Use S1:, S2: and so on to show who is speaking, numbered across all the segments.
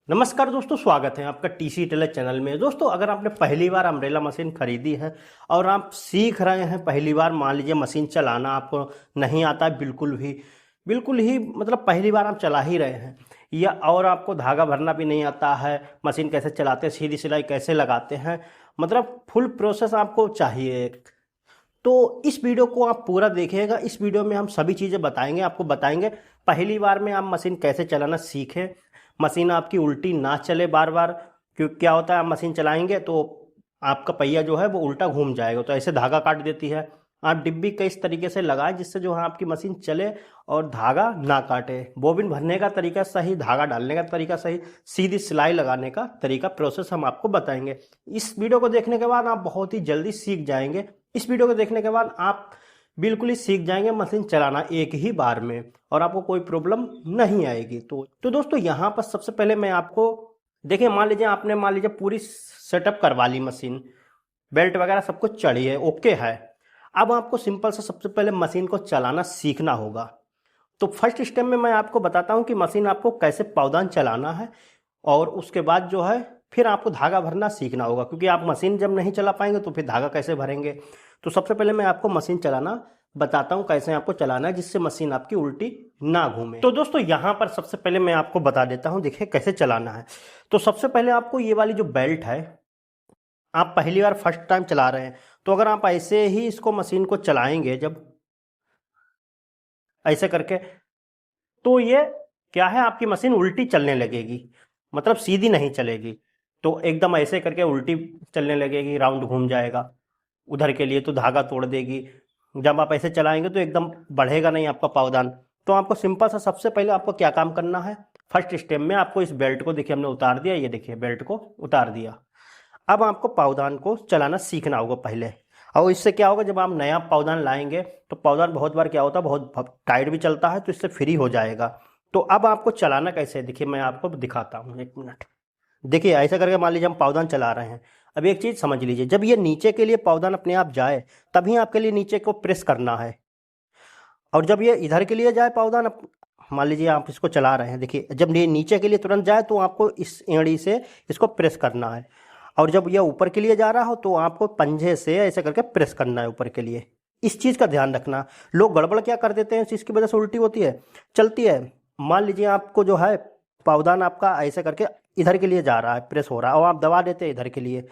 S1: नमस्कार दोस्तों, स्वागत है आपका टीसी टेलर चैनल में। दोस्तों, अगर आपने पहली बार अम्ब्रेला मशीन खरीदी है और आप सीख रहे हैं, पहली बार मान लीजिए मशीन चलाना आपको नहीं आता है बिल्कुल ही मतलब पहली बार आप चला ही रहे हैं, या और आपको धागा भरना भी नहीं आता है, मशीन कैसे चलाते हैं, सीधी सिलाई कैसे लगाते हैं, मतलब फुल प्रोसेस आपको चाहिए। तो इस वीडियो को आप पूरा देखिएगा। इस वीडियो में हम सभी चीज़ें बताएंगे, आपको बताएंगे पहली बार में आप मशीन कैसे चलाना सीखें, मशीन आपकी उल्टी ना चले बार बार। क्योंकि क्या होता है, आप मशीन चलाएंगे तो आपका पहिया जो है वो उल्टा घूम जाएगा, तो ऐसे धागा काट देती है। आप डिब्बी किस तरीके से लगाएं जिससे जो है आपकी मशीन चले और धागा ना काटे। बोबिन भरने का तरीका सही, धागा डालने का तरीका सही, सीधी सिलाई लगाने का तरीका, प्रोसेस हम आपको बताएंगे। इस वीडियो को देखने के बाद आप बहुत ही जल्दी सीख जाएंगे। इस वीडियो को देखने के बाद आप बिल्कुल ही सीख जाएंगे मशीन चलाना एक ही बार में, और आपको कोई प्रॉब्लम नहीं आएगी। तो दोस्तों, यहाँ पर सबसे पहले मैं आपको देखिए, मान लीजिए पूरी सेटअप करवा ली, मशीन बेल्ट वगैरह सब कुछ चढ़ी है, ओके है। अब आपको सिंपल सा सबसे पहले मशीन को चलाना सीखना होगा। तो फर्स्ट स्टेप में मैं आपको बताता हूँ कि मशीन आपको कैसे पावदान चलाना है, और उसके बाद जो है फिर आपको धागा भरना सीखना होगा, क्योंकि आप मशीन जब नहीं चला पाएंगे तो फिर धागा कैसे भरेंगे। तो सबसे पहले मैं आपको मशीन चलाना बताता हूँ, कैसे आपको चलाना है जिससे मशीन आपकी उल्टी ना घूमे। तो दोस्तों, यहाँ पर सबसे पहले मैं आपको बता देता हूँ, देखिए कैसे चलाना है। तो सबसे पहले आपको ये वाली जो बेल्ट है, आप पहली बार फर्स्ट टाइम चला रहे हैं, तो अगर आप ऐसे ही इसको मशीन को चलाएंगे, जब ऐसे करके, तो ये क्या है, आपकी मशीन उल्टी चलने लगेगी, मतलब सीधी नहीं चलेगी। तो एकदम ऐसे करके उल्टी चलने लगेगी, राउंड घूम जाएगा उधर के लिए, तो धागा तोड़ देगी। जब आप ऐसे चलाएंगे तो एकदम बढ़ेगा नहीं आपका पावदान। तो आपको सिंपल सा सबसे पहले आपको क्या काम करना है, फर्स्ट स्टेप में आपको इस बेल्ट को, देखिए हमने उतार दिया, ये देखिए बेल्ट को उतार दिया। अब आपको पावदान को चलाना सीखना होगा पहले। और इससे क्या होगा, जब आप नया पावदान लाएंगे तो पावदान बहुत बार क्या होता है, बहुत टाइट भी चलता है, तो इससे फ्री हो जाएगा। तो अब आपको चलाना कैसे है, देखिए मैं आपको दिखाता हूँ, एक मिनट। देखिए ऐसा करके मान लीजिए हम पावदान चला रहे हैं। अब एक चीज़ समझ लीजिए, जब ये नीचे के लिए पावदान अपने आप जाए, तभी आपके लिए नीचे को प्रेस करना है। और जब ये इधर के लिए जाए पावदान, मान लीजिए आप इसको चला रहे हैं, देखिए जब ये नीचे के लिए तुरंत जाए तो आपको इस एड़ी से इसको प्रेस करना है। और जब ये ऊपर के लिए जा रहा हो तो आपको पंजे से ऐसे करके प्रेस करना है ऊपर के लिए। इस चीज़ का ध्यान रखना। लोग गड़बड़ क्या कर देते हैं, इस चीज़ की वजह से उल्टी होती है, चलती है। मान लीजिए आपको जो है पावदान आपका ऐसे करके इधर के लिए जा रहा है, प्रेस हो रहा है, और आप दबा देते हैं इधर के लिए।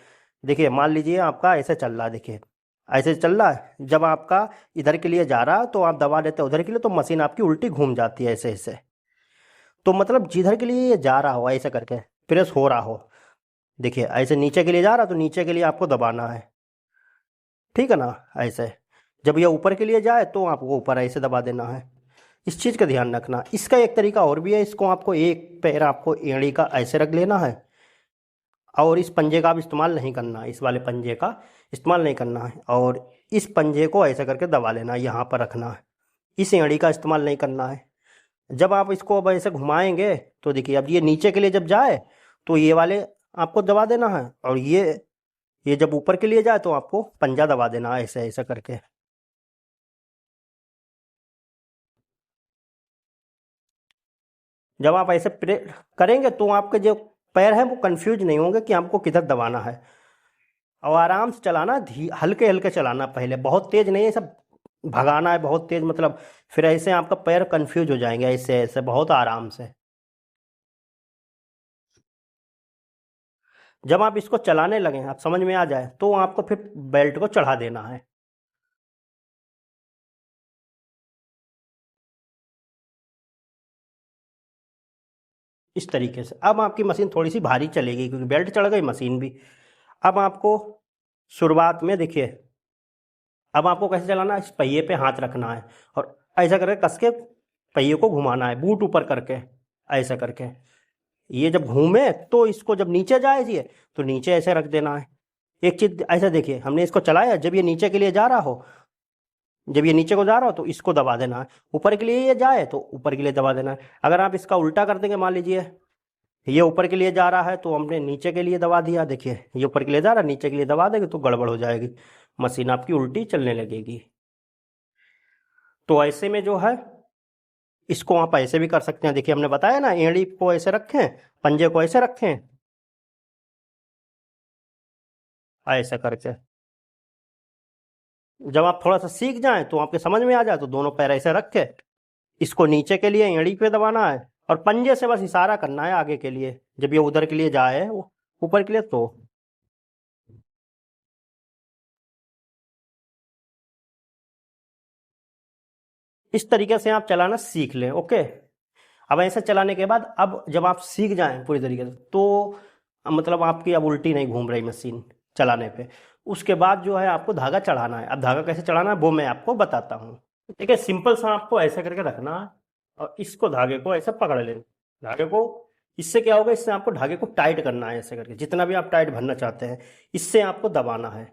S1: देखिए मान लीजिए आपका ऐसे चल रहा है, देखिए ऐसे चल रहा है, जब आपका इधर के लिए जा रहा है तो आप दबा देते हैं उधर के लिए, तो मशीन आपकी उल्टी घूम जाती है ऐसे ऐसे। तो मतलब जिधर के लिए ये जा रहा हो ऐसे करके प्रेस हो रहा हो, देखिए ऐसे नीचे के लिए जा रहा तो नीचे के लिए आपको दबाना है, ठीक है ना, ऐसे। जब ये ऊपर के लिए जाए तो आपको ऊपर ऐसे दबा देना है। इस चीज़ का ध्यान रखना। इसका एक तरीका और भी है, इसको आपको एक पैर आपको एड़ी का ऐसे रख लेना है, और इस पंजे का भी इस्तेमाल नहीं करना है, इस वाले पंजे का इस्तेमाल नहीं करना है, और इस पंजे को ऐसे करके दबा लेना है, यहाँ पर रखना है। इस एड़ी का इस्तेमाल नहीं करना है। जब आप इसको अब ऐसे घुमाएंगे तो देखिए, अब ये नीचे के लिए जब जाए तो ये वाले आपको दबा देना है, और ये जब ऊपर के लिए जाए तो आपको पंजा दबा देना है, ऐसे ऐसे करके। जब आप ऐसे प्रे करेंगे तो आपके जो पैर हैं वो कंफ्यूज नहीं होंगे कि आपको किधर दबाना है। और आराम से चलाना, हल्के हल्के चलाना, पहले बहुत तेज नहीं है, सब भगाना है बहुत तेज, मतलब फिर ऐसे आपका पैर कंफ्यूज हो जाएंगे, ऐसे ऐसे बहुत आराम से। जब आप इसको चलाने लगे, आप समझ में आ जाए, तो आपको फिर बेल्ट को चढ़ा देना है। इस तरीके से अब आपकी मशीन थोड़ी सी भारी चलेगी, क्योंकि बेल्ट चढ़ गई मशीन भी। अब आपको शुरुआत में देखिए, अब आपको कैसे चलाना है, इस पहिए पे हाथ रखना है और ऐसा करके कस के पहिए को घुमाना है, बूट ऊपर करके, ऐसा करके। ये जब घूमे तो इसको जब नीचे जाए ये, तो नीचे ऐसे रख देना है। एक चीज ऐसा देखिए, हमने इसको चलाया, जब ये नीचे के लिए जा रहा हो, जब ये नीचे को जा रहा हो तो इसको दबा देना है, ऊपर के लिए ये जाए तो ऊपर के लिए दबा देना है। अगर आप इसका उल्टा कर देंगे, मान लीजिए ये ऊपर के लिए जा रहा है तो हमने नीचे के लिए दबा दिया, देखिए ये ऊपर के लिए जा रहा है, नीचे के लिए दबा देंगे तो गड़बड़ हो जाएगी, मशीन आपकी उल्टी चलने लगेगी। तो ऐसे में जो है इसको आप ऐसे भी कर सकते हैं। देखिए हमने बताया ना, एड़ी को ऐसे रखें, पंजे को ऐसे रखें, ऐसे करके जब आप थोड़ा सा सीख जाएं तो आपके समझ में आ जाए तो दोनों पैर ऐसे रख के इसको नीचे के लिए एड़ी पे दबाना है और पंजे से बस इशारा करना है आगे के लिए, जब ये उधर के लिए जाए ऊपर के लिए तो इस तरीके से आप चलाना सीख लें। ओके, अब ऐसे चलाने के बाद अब जब आप सीख जाएं पूरी तरीके से तो मतलब आपकी अब उल्टी नहीं घूम रही मशीन चलाने पे, उसके बाद जो है आपको धागा चढ़ाना है। अब धागा कैसे चढ़ाना है वो मैं आपको बताता हूँ। ठीक है, सिंपल सा आपको ऐसे करके रखना है और इसको धागे को ऐसे पकड़ लेना, धागे को। इससे क्या होगा, इससे आपको धागे को टाइट करना है ऐसे करके, जितना भी आप टाइट भरना चाहते हैं इससे आपको दबाना है।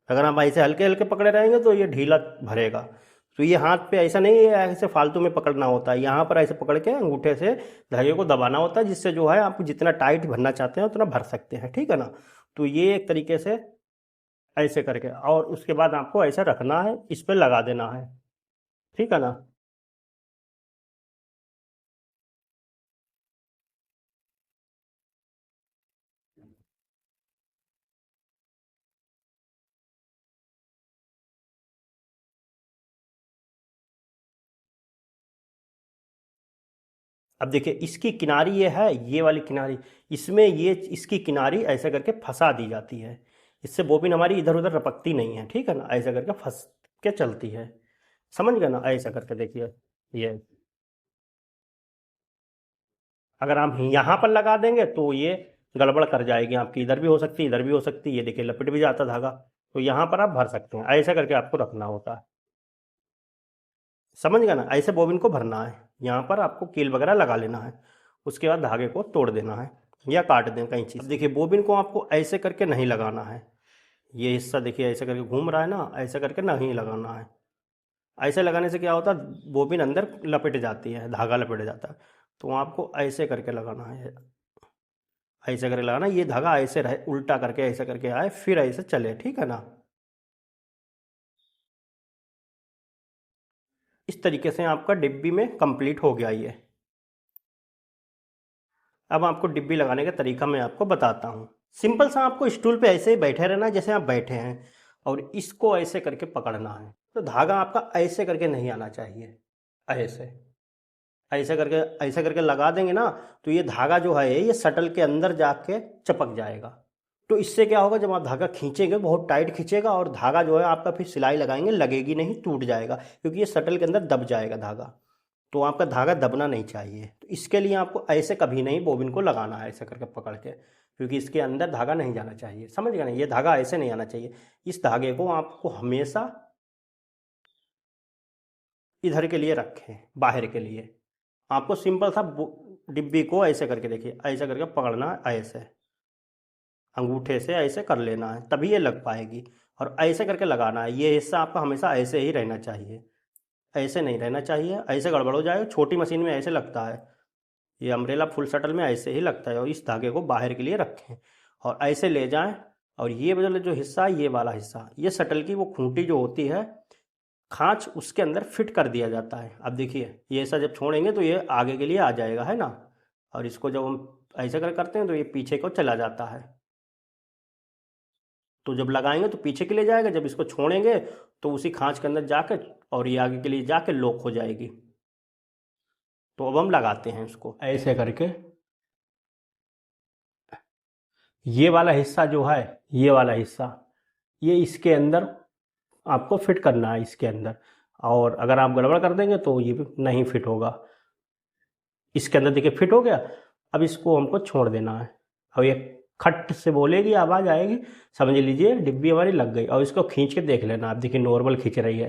S1: अगर आप ऐसे हल्के हल्के पकड़े रहेंगे तो ये ढीला भरेगा। तो ये हाथ पे ऐसा नहीं है ऐसे फालतू में पकड़ना होता है, यहाँ पर ऐसे पकड़ के अंगूठे से धागे को दबाना होता है, जिससे जो है आप जितना टाइट भरना चाहते हैं उतना भर सकते हैं। ठीक है ना, तो ये एक तरीके से ऐसे करके और उसके बाद आपको ऐसे रखना है, इस पर लगा देना है। ठीक है ना। अब देखिए इसकी किनारी ये है, ये वाली किनारी, इसमें ये इसकी किनारी ऐसे करके फंसा दी जाती है, इससे बोबिन हमारी इधर उधर रपकती नहीं है। ठीक है ना, ऐसे करके फंस के चलती है। समझ गए ना, ऐसा करके देखिए। ये अगर आप यहाँ पर लगा देंगे तो ये गड़बड़ कर जाएगी आपकी, इधर भी हो सकती है इधर भी हो सकती है, ये देखिए लपेट भी जाता धागा। तो यहाँ पर आप भर सकते हैं, ऐसा करके आपको रखना होता है। समझ गए ना, ऐसे बोबिन को भरना है, यहाँ पर आपको कील वगैरह लगा लेना है, उसके बाद धागे को तोड़ देना है या काट दें कहीं चीज़। देखिए बोबिन को आपको ऐसे करके नहीं लगाना है, ये हिस्सा देखिए ऐसे करके घूम रहा है ना, ऐसे करके नहीं लगाना है। ऐसे लगाने से क्या होता है, बोबिन अंदर लपेट जाती है, धागा लपेट जाता है। तो आपको ऐसे करके लगाना है, ऐसे करके लगाना, ये धागा ऐसे रहे, उल्टा करके ऐसे करके आए फिर ऐसे चले। ठीक है ना, इस तरीके से आपका डिब्बी में कंप्लीट हो गया ये। अब आपको डिब्बी लगाने का तरीका मैं आपको बताता हूँ। सिंपल सा आपको स्टूल पे ऐसे ही बैठे रहना है जैसे आप बैठे हैं और इसको ऐसे करके पकड़ना है। तो धागा आपका ऐसे करके नहीं आना चाहिए, ऐसे ऐसे करके लगा देंगे ना तो ये धागा जो है ये शटल के अंदर जाके चपक जाएगा। तो इससे क्या होगा, जब आप धागा खींचेंगे बहुत टाइट खींचेगा और धागा जो है आपका फिर सिलाई लगाएंगे लगेगी नहीं, टूट जाएगा, क्योंकि ये शटल के अंदर दब जाएगा धागा। तो आपका धागा दबना नहीं चाहिए, तो इसके लिए आपको ऐसे कभी नहीं बोबिन को लगाना है ऐसे करके पकड़ के, क्योंकि इसके अंदर धागा नहीं जाना चाहिए। समझ गए ना, ये धागा ऐसे नहीं आना चाहिए। इस धागे को आपको हमेशा इधर के लिए रखें, बाहर के लिए। आपको सिंपल सा डिब्बी को ऐसे करके देखिए, ऐसे करके पकड़ना है, ऐसे अंगूठे से ऐसे कर लेना है तभी ये लग पाएगी, और ऐसे करके लगाना है। ये हिस्सा आपका हमेशा ऐसे ही रहना चाहिए, ऐसे नहीं रहना चाहिए, ऐसे गड़बड़ हो जाएगा। छोटी मशीन में ऐसे लगता है, ये अम्ब्रेला फुल शटल में ऐसे ही लगता है। और इस धागे को बाहर के लिए रखें और ऐसे ले जाएं, और ये बदल जो हिस्सा है, ये वाला हिस्सा, ये शटल की वो खूंटी जो होती है खांच, उसके अंदर फिट कर दिया जाता है। अब देखिए ये ऐसा जब छोड़ेंगे तो ये आगे के लिए आ जाएगा, है ना, और इसको जब हम ऐसे करते हैं तो ये पीछे को चला जाता है। तो जब लगाएंगे तो पीछे के लिए जाएगा, जब इसको छोड़ेंगे तो उसी खांच के अंदर जाके और ये आगे के लिए जाके लॉक हो जाएगी। तो अब हम लगाते हैं इसको ऐसे करके। ये वाला हिस्सा जो है, ये वाला हिस्सा, ये इसके अंदर आपको फिट करना है इसके अंदर, और अगर आप गड़बड़ कर देंगे तो ये नहीं फिट होगा। इसके अंदर देखिए फिट हो गया। अब इसको हमको छोड़ देना है, अब ये खट से बोलेगी, आवाज़ आएगी, समझ लीजिए डिब्बी हमारी लग गई। और इसको खींच के देख लेना, आप देखिए नॉर्मल खींच रही है।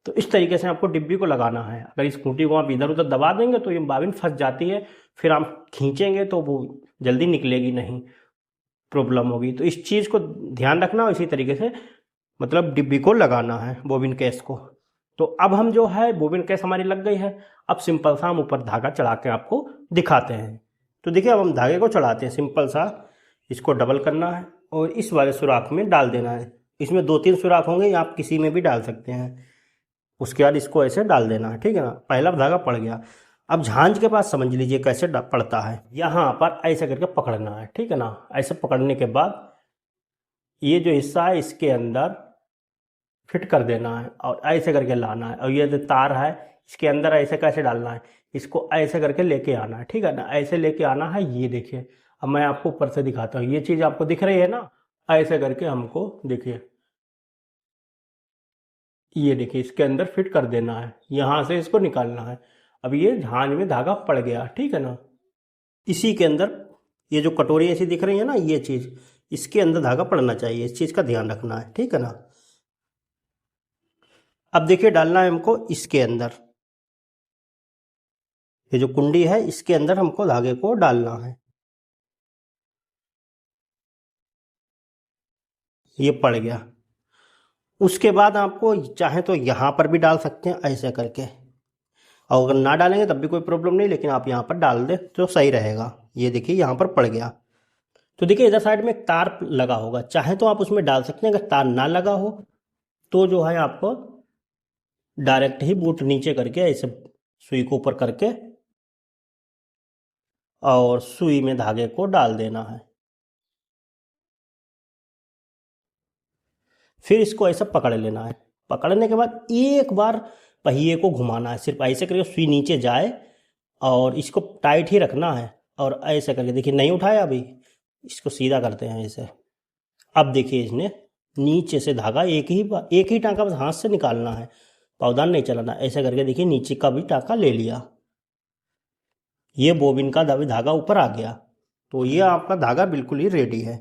S1: तो इस तरीके से आपको डिब्बी को लगाना है। अगर इस खूंटी को आप इधर उधर दबा देंगे तो ये बाबिन फंस जाती है, फिर आप खींचेंगे तो वो जल्दी निकलेगी नहीं, प्रॉब्लम होगी। तो इस चीज़ को ध्यान रखना, और इसी तरीके से मतलब डिब्बी को लगाना है बोबिन केस को। तो अब हम जो है बोबिन केस हमारी लग गई है। अब सिंपल सा हम ऊपर धागा चढ़ा के आपको दिखाते हैं। तो देखिए अब हम धागे को चढ़ाते हैं, सिंपल सा इसको डबल करना है और इस वाले सुराख में डाल देना है। इसमें 2-3 सुराख होंगे या आप किसी में भी डाल सकते हैं। उसके बाद इसको ऐसे डाल देना है, ठीक है ना। पहला धागा पड़ गया। अब झांझ के पास समझ लीजिए कैसे पड़ता है। यहाँ पर ऐसे करके पकड़ना है, ठीक है ना। ऐसे पकड़ने के बाद ये जो हिस्सा है इसके अंदर फिट कर देना है और ऐसे करके लाना है। और ये जो तार है इसके अंदर ऐसे कैसे डालना है, इसको ऐसे करके लेके आना है, ठीक है ना। ऐसे लेके आना है। ये देखिए, अब मैं आपको ऊपर से दिखाता हूँ। ये चीज़ आपको दिख रही है ना, ऐसे करके हमको देखिए, ये देखिए इसके अंदर फिट कर देना है। यहाँ से इसको निकालना है। अब ये झांझ में धागा पड़ गया, ठीक है ना। इसी के अंदर ये जो कटोरी ऐसी दिख रही है ना, ये चीज़ इसके अंदर धागा पड़ना चाहिए। इस चीज़ का ध्यान रखना है, ठीक है ना। अब देखिए डालना है हमको इसके अंदर, ये जो कुंडी है इसके अंदर हमको धागे को डालना है। ये पड़ गया। उसके बाद आपको चाहे तो यहाँ पर भी डाल सकते हैं ऐसे करके, और अगर ना डालेंगे तब भी कोई प्रॉब्लम नहीं, लेकिन आप यहाँ पर डाल दें तो सही रहेगा। ये देखिए यहाँ पर पड़ गया। तो देखिए इधर साइड में एक तार लगा होगा, चाहे तो आप उसमें डाल सकते हैं। अगर तार ना लगा हो तो जो है आपको डायरेक्ट ही बूट नीचे करके ऐसे सुई को ऊपर करके और सुई में धागे को डाल देना है। फिर इसको ऐसा पकड़ लेना है। पकड़ने के बाद एक बार पहिए को घुमाना है, सिर्फ ऐसे करके सुई नीचे जाए और इसको टाइट ही रखना है। और ऐसे करके देखिए नहीं उठाया अभी, इसको सीधा करते हैं ऐसे। अब देखिए इसने नीचे से धागा एक ही टाँका बस हाथ से निकालना है, पावदान नहीं चलाना। ऐसे करके देखिए नीचे का भी टाँका ले लिया। ये बोबिन का धागा ऊपर आ गया। तो ये आपका धागा बिल्कुल ही रेडी है।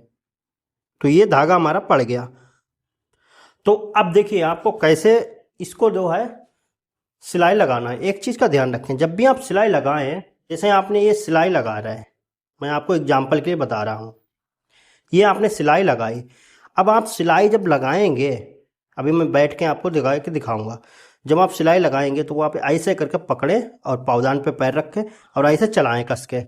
S1: तो ये धागा हमारा पड़ गया। तो अब देखिए आपको कैसे इसको जो है सिलाई लगाना है। एक चीज़ का ध्यान रखें, जब भी आप सिलाई लगाएं, जैसे आपने ये सिलाई लगा रहा है, मैं आपको एग्जांपल के लिए बता रहा हूँ। ये आपने सिलाई लगाई। अब आप सिलाई जब लगाएंगे, अभी मैं बैठ के आपको दिखाऊंगा। जब आप सिलाई लगाएंगे तो आप ऐसे करके पकड़े और पावदान पे पैर रखें और ऐसे चलाएं कस के,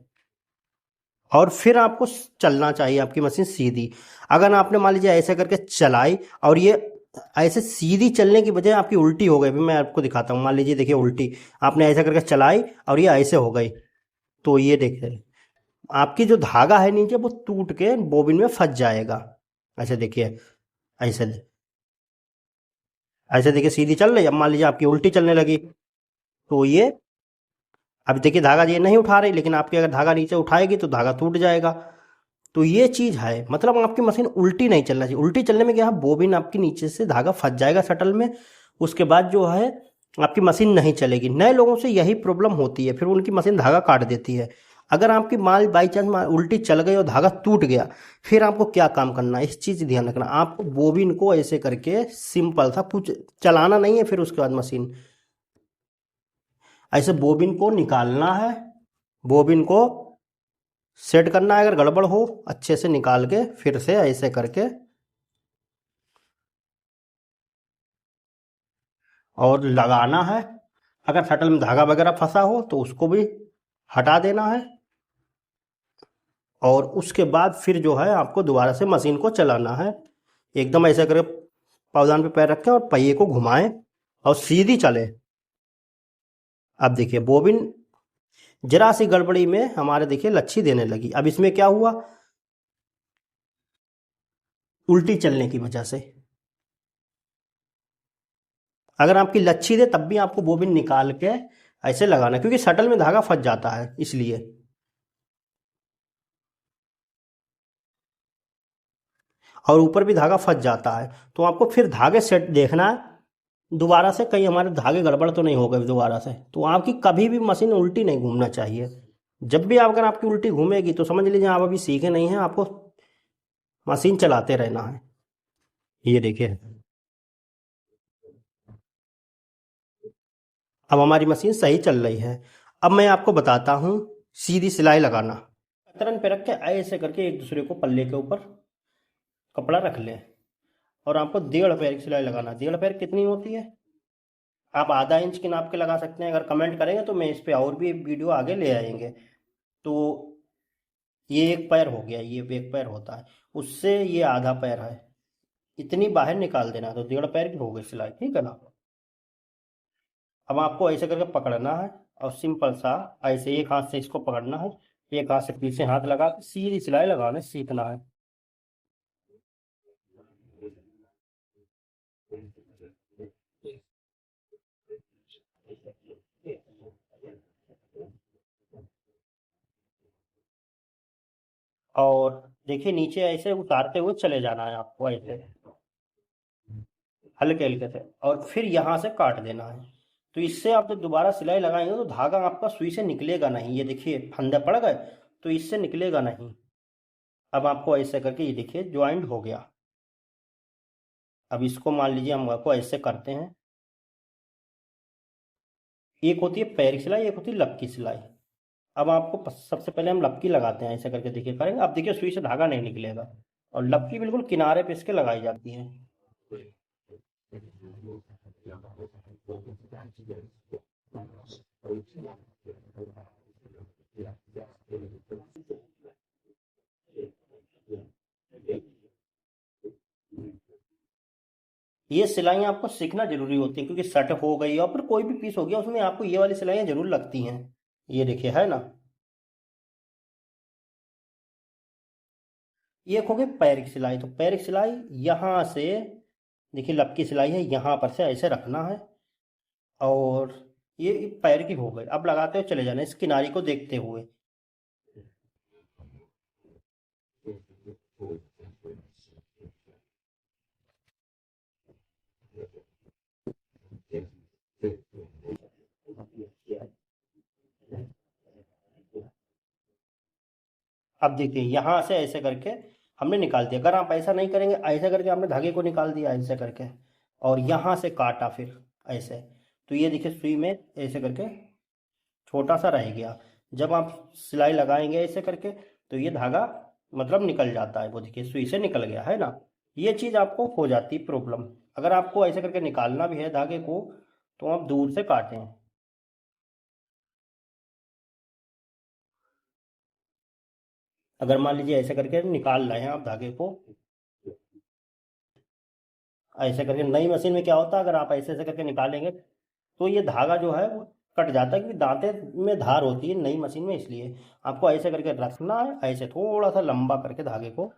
S1: और फिर आपको चलना चाहिए आपकी मशीन सीधी। अगर आपने मान लीजिए ऐसे करके चलाई और ये ऐसे सीधी चलने की बजाय आपकी उल्टी हो गई, अभी मैं आपको दिखाता हूँ। मान लीजिए देखिए उल्टी आपने ऐसे करके चलाई और ये ऐसे हो गई, तो ये देखिए आपकी जो धागा है नीचे वो टूट के बोबिन में फंस जाएगा। ऐसे देखिए, ऐसे ऐसे देखिए सीधी चल रही। अब मान लीजिए आपकी उल्टी चलने लगी, तो ये अब देखिए धागा ये नहीं उठा रही, लेकिन आपकी अगर धागा नीचे उठाएगी तो धागा टूट जाएगा। तो ये चीज़ है, मतलब आपकी मशीन उल्टी नहीं चलना चाहिए। उल्टी चलने में क्या है, बोबिन आपकी नीचे से धागा फंस जाएगा शटल में। उसके बाद जो है आपकी मशीन नहीं चलेगी। नए लोगों से यही प्रॉब्लम होती है, फिर उनकी मशीन धागा काट देती है। अगर आपकी माल बाई चांस उल्टी चल गई और धागा टूट गया, फिर आपको क्या काम करना है, इस चीज़ ध्यान रखना। आपको बोबिन को ऐसे करके सिंपल सा कुछ चलाना नहीं है, फिर उसके बाद मशीन ऐसे बोबिन को निकालना है, बोबिन को सेट करना है। अगर गड़बड़ हो अच्छे से निकाल के फिर से ऐसे करके और लगाना है। अगर शटल में धागा वगैरह फंसा हो तो उसको भी हटा देना है। और उसके बाद फिर जो है आपको दोबारा से मशीन को चलाना है। एकदम ऐसे करके पावदान पे पैर रखें और पहिए को घुमाएं और सीधी चले। अब देखिए बोबिन जरा सी गड़बड़ी में हमारे देखिए लच्छी देने लगी। अब इसमें क्या हुआ, उल्टी चलने की वजह से। अगर आपकी लच्छी दे तब भी आपको बोबिन निकाल के ऐसे लगाना, क्योंकि शटल में धागा फंस जाता है इसलिए। और ऊपर भी धागा फंस जाता है, तो आपको फिर धागे सेट देखना है दोबारा से, कहीं हमारे धागे गड़बड़ तो नहीं हो गए दोबारा से। तो आपकी कभी भी मशीन उल्टी नहीं घूमना चाहिए। जब भी अगर आपकी उल्टी घूमेगी तो समझ लीजिए आप अभी सीखे नहीं हैं, आपको मशीन चलाते रहना है। ये देखिए अब हमारी मशीन सही चल रही है। अब मैं आपको बताता हूँ सीधी सिलाई लगाना। कतरन पे रख के ऐसे करके एक दूसरे को पल्ले के ऊपर कपड़ा रख लें और आपको 1.5 पैर की सिलाई लगाना। 1.5 पैर कितनी होती है, आप आधा इंच के नाप के लगा सकते हैं। अगर कमेंट करेंगे तो मैं इस पे और भी वीडियो आगे ले आएंगे। तो ये 1 पैर हो गया, ये 1 पैर होता है, उससे ये आधा पैर है, इतनी बाहर निकाल देना। तो 1.5 पैर की हो गई सिलाई, ठीक है ना। अब आपको ऐसे करके पकड़ना है और सिंपल सा ऐसे एक हाथ से इसको पकड़ना है, एक हाथ से पीछे हाथ लगा के सीधी सिलाई लगाने सीखना है। और देखिए नीचे ऐसे उतारते हुए चले जाना है आपको, ऐसे हल्के हल्के से, और फिर यहाँ से काट देना है। तो इससे आप जब दोबारा सिलाई लगाएंगे तो धागा आपका सुई से निकलेगा नहीं। ये देखिए फंदे पड़ गए तो इससे निकलेगा नहीं। अब आपको ऐसे करके ये देखिए ज्वाइंट हो गया। अब इसको मान लीजिए हम आपको ऐसे करते हैं। एक होती है पैर की सिलाई, एक होती है लपकी सिलाई। अब आपको सबसे पहले हम लपकी लगाते हैं, ऐसे करके देखिए करेंगे। अब देखिए सुई से धागा नहीं निकलेगा, और लपकी बिल्कुल किनारे पे इसके लगाई जाती है। ये सिलाइयाँ आपको सीखना जरूरी होती है, क्योंकि शर्ट हो गई और फिर कोई भी पीस हो गया उसमें आपको ये वाली सिलाइयाँ जरूर लगती हैं। ये देखिए है ना। ये एक हो गई पैर की सिलाई। तो पैर की सिलाई यहाँ से देखिए लपकी सिलाई है, यहाँ पर से ऐसे रखना है, और ये पैर की हो गई। अब लगाते हुए चले जाना इस किनारी को देखते हुए। अब देखिए यहाँ से ऐसे करके हमने निकाल दिया। अगर आप ऐसा नहीं करेंगे, ऐसे करके हमने धागे को निकाल दिया ऐसे करके, और यहाँ से काटा फिर ऐसे, तो ये देखिए सुई में ऐसे करके छोटा सा रह गया। जब आप सिलाई लगाएंगे ऐसे करके तो ये धागा मतलब निकल जाता है। वो देखिए सुई से निकल गया है ना। ये चीज़ आपको हो जाती है प्रॉब्लम। अगर आपको ऐसे करके निकालना भी है धागे को तो आप दूर से काटें। अगर मान लीजिए ऐसे करके निकाल रहे हैं आप धागे को, ऐसे करके नई मशीन में क्या होता है, अगर आप ऐसे ऐसे करके निकालेंगे तो ये धागा जो है वो कट जाता है, क्योंकि दांते में धार होती है नई मशीन में। इसलिए आपको ऐसे करके रखना है, ऐसे थोड़ा सा लंबा करके धागे को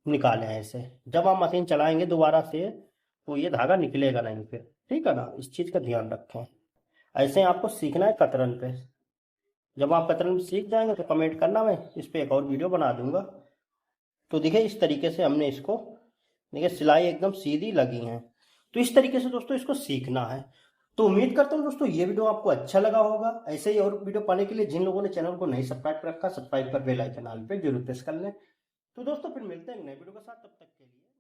S1: निकालें ऐसे। जब आप मशीन चलाएंगे दोबारा से तो ये धागा निकलेगा नहीं फिर, ठीक है ना। इस चीज़ का ध्यान रखें। ऐसे आपको सीखना है कतरन पे। जब आप कतरन सीख जाएंगे तो कमेंट करना, मैं इस पर एक और वीडियो बना दूंगा। तो देखिए इस तरीके से हमने इसको, देखिए सिलाई एकदम सीधी लगी है। तो इस तरीके से दोस्तों इसको सीखना है। तो उम्मीद करता हूँ दोस्तों ये वीडियो आपको अच्छा लगा होगा। ऐसे ही और वीडियो पाने के लिए जिन लोगों ने चैनल को नहीं सब्सक्राइब रखा, सब्सक्राइब कर बेल आइकन ऑल पे जरूर प्रेस कर लें। तो दोस्तों फिर मिलते हैं नए वीडियो के साथ, तब तक के लिए।